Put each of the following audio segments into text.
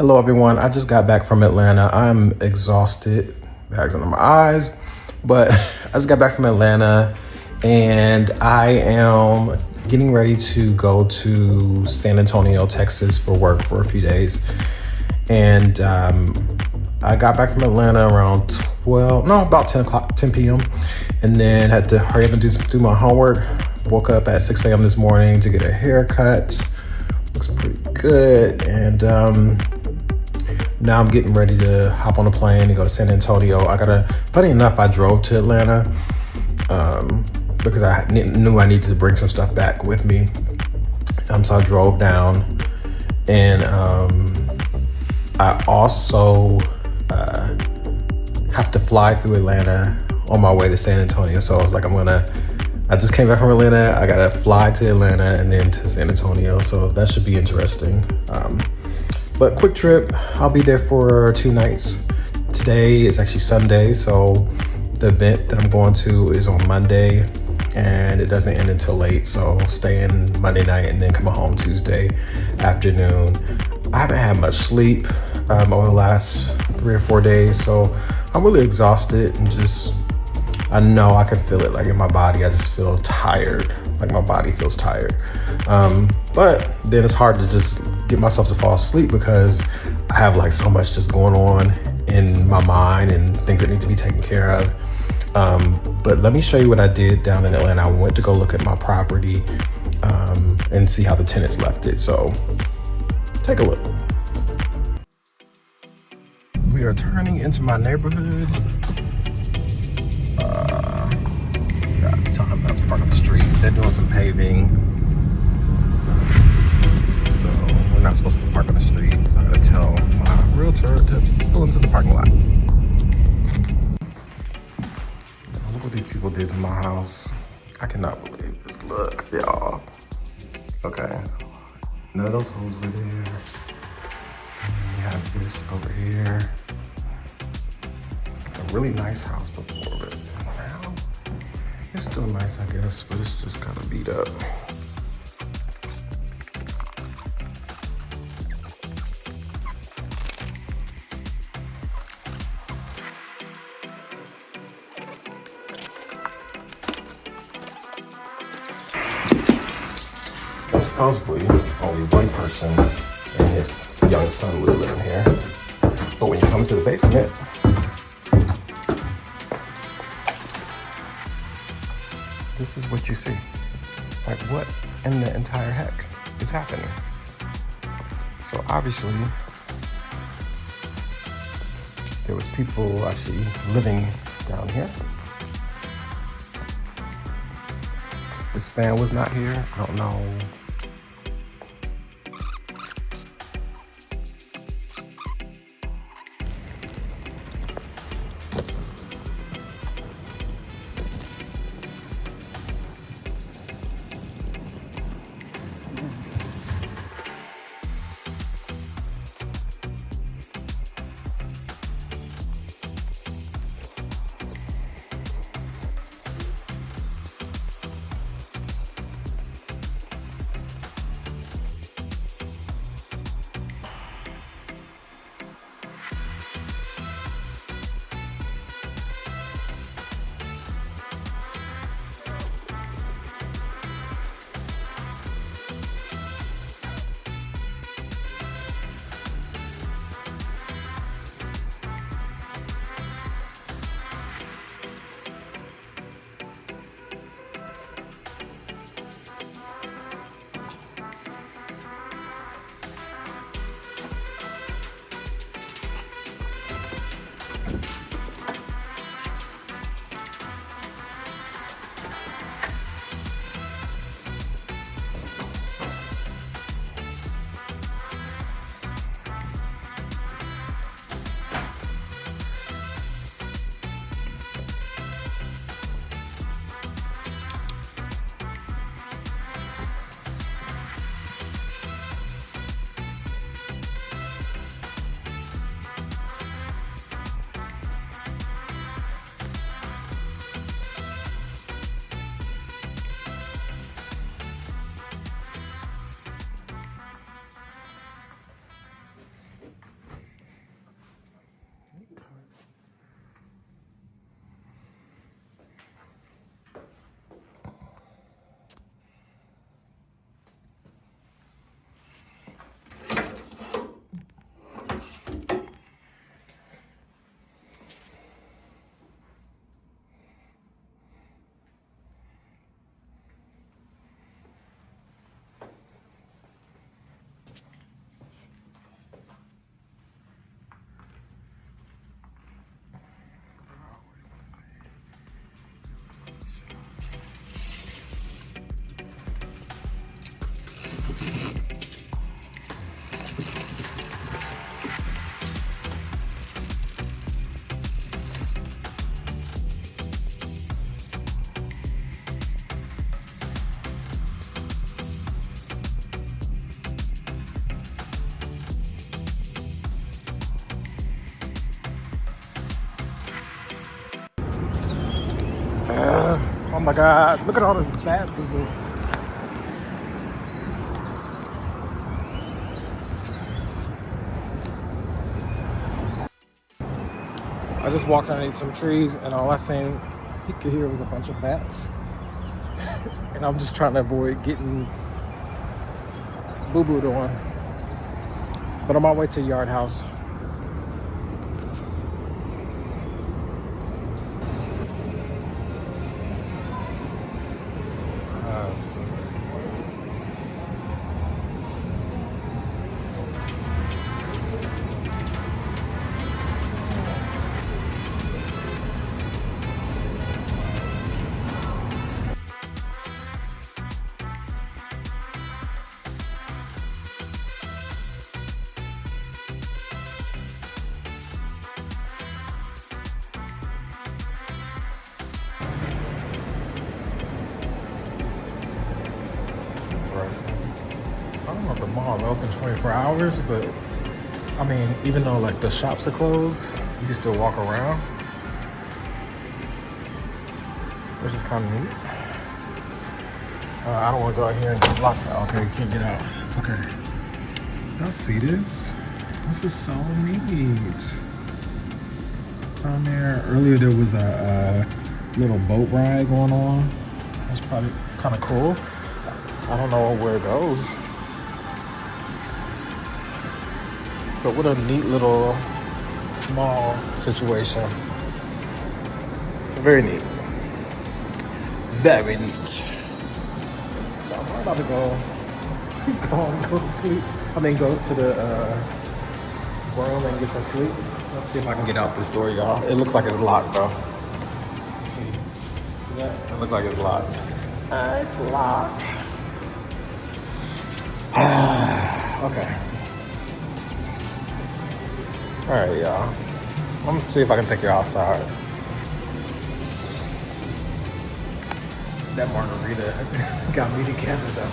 Hello everyone, I just got back from Atlanta. I'm exhausted, bags under my eyes, but I just got back from Atlanta and I am getting ready to go to San Antonio, Texas for work for a few days. And I got back from Atlanta around about 10 p.m. and then had to hurry up and do my homework. Woke up at 6 a.m. this morning to get a haircut. Looks pretty good. And now I'm getting ready to hop on a plane and go to San Antonio. Funny enough, I drove to Atlanta because I knew I needed to bring some stuff back with me. So I drove down, and I also have to fly through Atlanta on my way to San Antonio. So I was like, I just came back from Atlanta. I gotta fly to Atlanta and then to San Antonio. So that should be interesting. But quick trip, I'll be there for 2 nights. Today is actually Sunday, so the event that I'm going to is on Monday and it doesn't end until late. So stay in Monday night and then come home Tuesday afternoon. I haven't had much sleep over the last 3 or 4 days, so I'm really exhausted and I know I can feel it like in my body. I just feel tired, like my body feels tired. But then it's hard to just get myself to fall asleep because I have like so much just going on in my mind and things that need to be taken care of. But let me show you what I did down in Atlanta. I went to go look at my property and see how the tenants left it. So take a look. We are turning into my neighborhood. Got to tell them not to park on the street. They're doing some paving. So we're not supposed to park on the street. So I gotta tell my realtor to pull into the parking lot. Look what these people did to my house. I cannot believe this. Look, y'all. Okay. None of those holes were there. And we have this over here. A really nice house before, but now it's still nice, I guess, but it's just kind of beat up. Supposedly, only one person and his young son was living here. But when you come into the basement, this is what you see. Like, what in the entire heck is happening? So obviously, there was people actually living down here. This fan was not here. I don't know. Oh my God, look at all this bad people. I just walked underneath some trees and all I seen, you could hear was a bunch of bats. And I'm just trying to avoid getting boo-booed on. But I'm on my way to Yardhouse. It's just... Interesting. So I don't know if the mall's open 24 hours, but I mean, even though like the shops are closed, you can still walk around, which is kind of neat. I don't want to go out here and get locked out. Okay, you can't get out. Okay. Y'all see this? This is so neat. Down there, earlier there was a little boat ride going on. That's probably kind of cool. I don't know where it goes. But what a neat little mall situation. Very neat. Very neat. So I'm about to go to sleep. I mean, go to the room and get some sleep. Let's see if I can get out this door, y'all. It looks like it's locked, though. Let's see. See that? It looks like it's locked. It's locked. Okay. All right, y'all. I'm gonna see if I can take you outside. That margarita got me to Canada.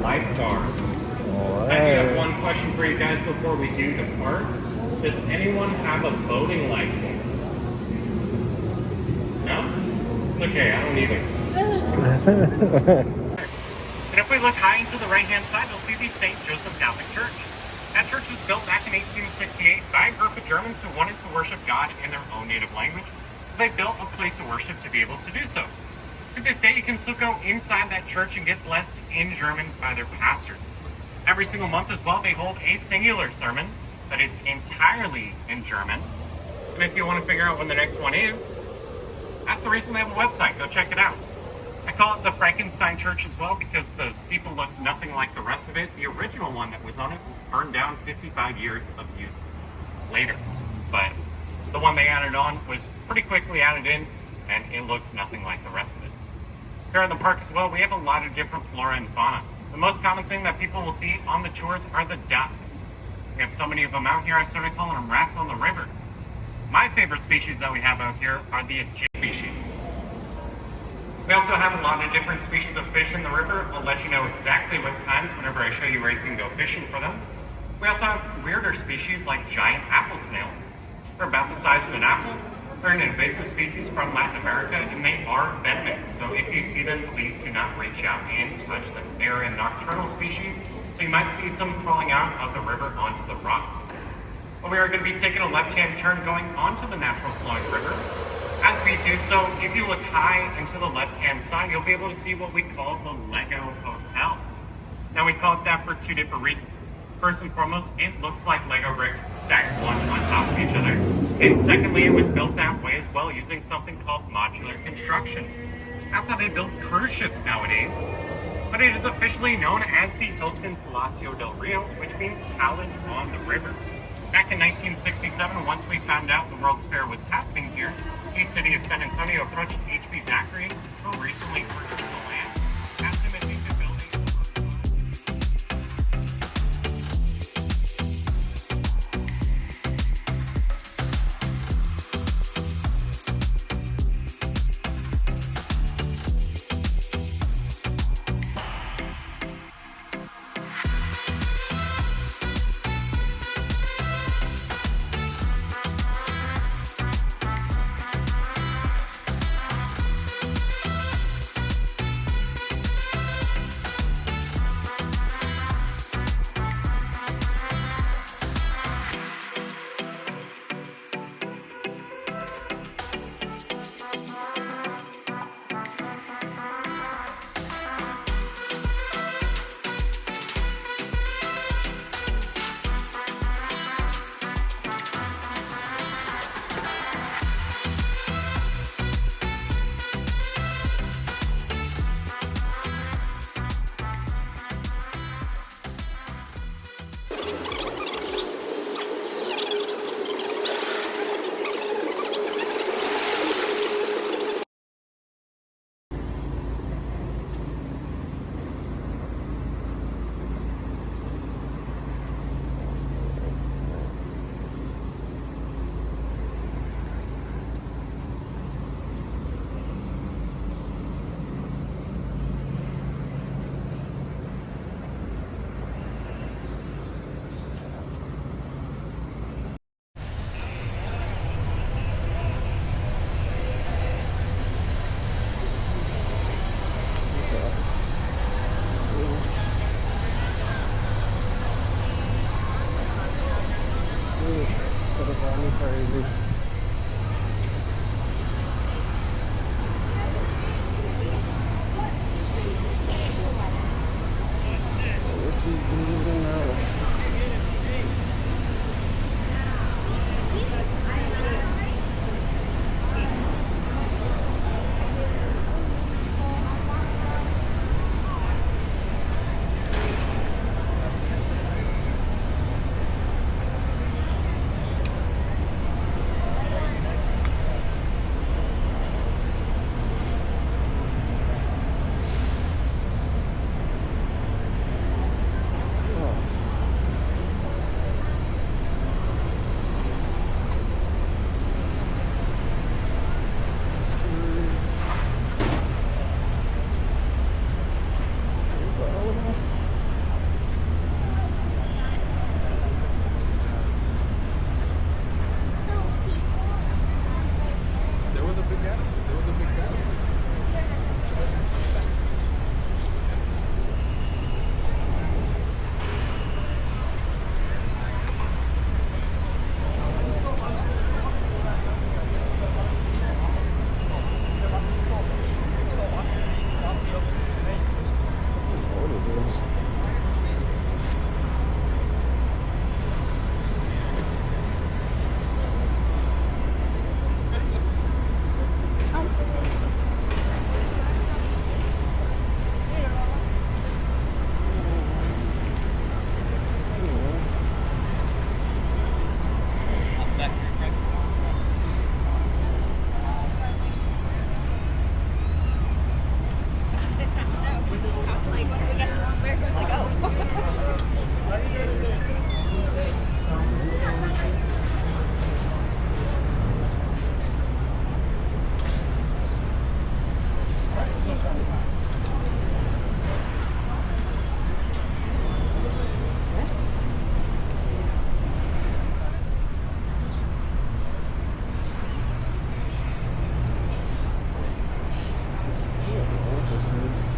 Lifeguard. I do have one question for you guys before we do depart. Does anyone have a boating license? No? It's okay, I don't either. And if we look high into the right-hand side, you'll see the St. Joseph Catholic Church. That church was built back in 1868 by a group of Germans who wanted to worship God in their own native language. So they built a place to worship to be able to do so. To this day, you can still go inside that church and get blessed in German by their pastors. Every single month as well, they hold a singular sermon that is entirely in German. And if you want to figure out when the next one is, that's the reason they have a website. Go check it out. I call it the Frankenstein Church as well because the steeple looks nothing like the rest of it. The original one that was on it burned down 55 years of use later. But the one they added on was pretty quickly added in, and it looks nothing like the rest of it. Here in the park as well, we have a lot of different flora and fauna. The most common thing that people will see on the tours are the ducks. We have so many of them out here, I started calling them rats on the river. My favorite species that we have out here are the Egyptian species. We also have a lot of different species of fish in the river. I'll let you know exactly what kinds whenever I show you where you can go fishing for them. We also have weirder species like giant apple snails. They're about the size of an apple. They're an invasive species from Latin America, and they are venomous. So if you see them, please do not reach out and touch them. They are a nocturnal species, so you might see some crawling out of the river onto the rocks. But we are going to be taking a left-hand turn going onto the natural flowing river. As we do so, if you look high into the left-hand side, you'll be able to see what we call the Lego Hotel. Now we call it that for two different reasons. First and foremost, it looks like Lego bricks stacked one on top of each other. And secondly, it was built that way as well using something called modular construction. That's how they build cruise ships nowadays. But it is officially known as the Hilton Palacio del Rio, which means palace on the river. Back in 1967, once we found out the World's Fair was happening here, the city of San Antonio approached H.B. Zachary, who recently purchased the land, asked him if he could build a place.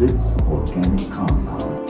its organic compound.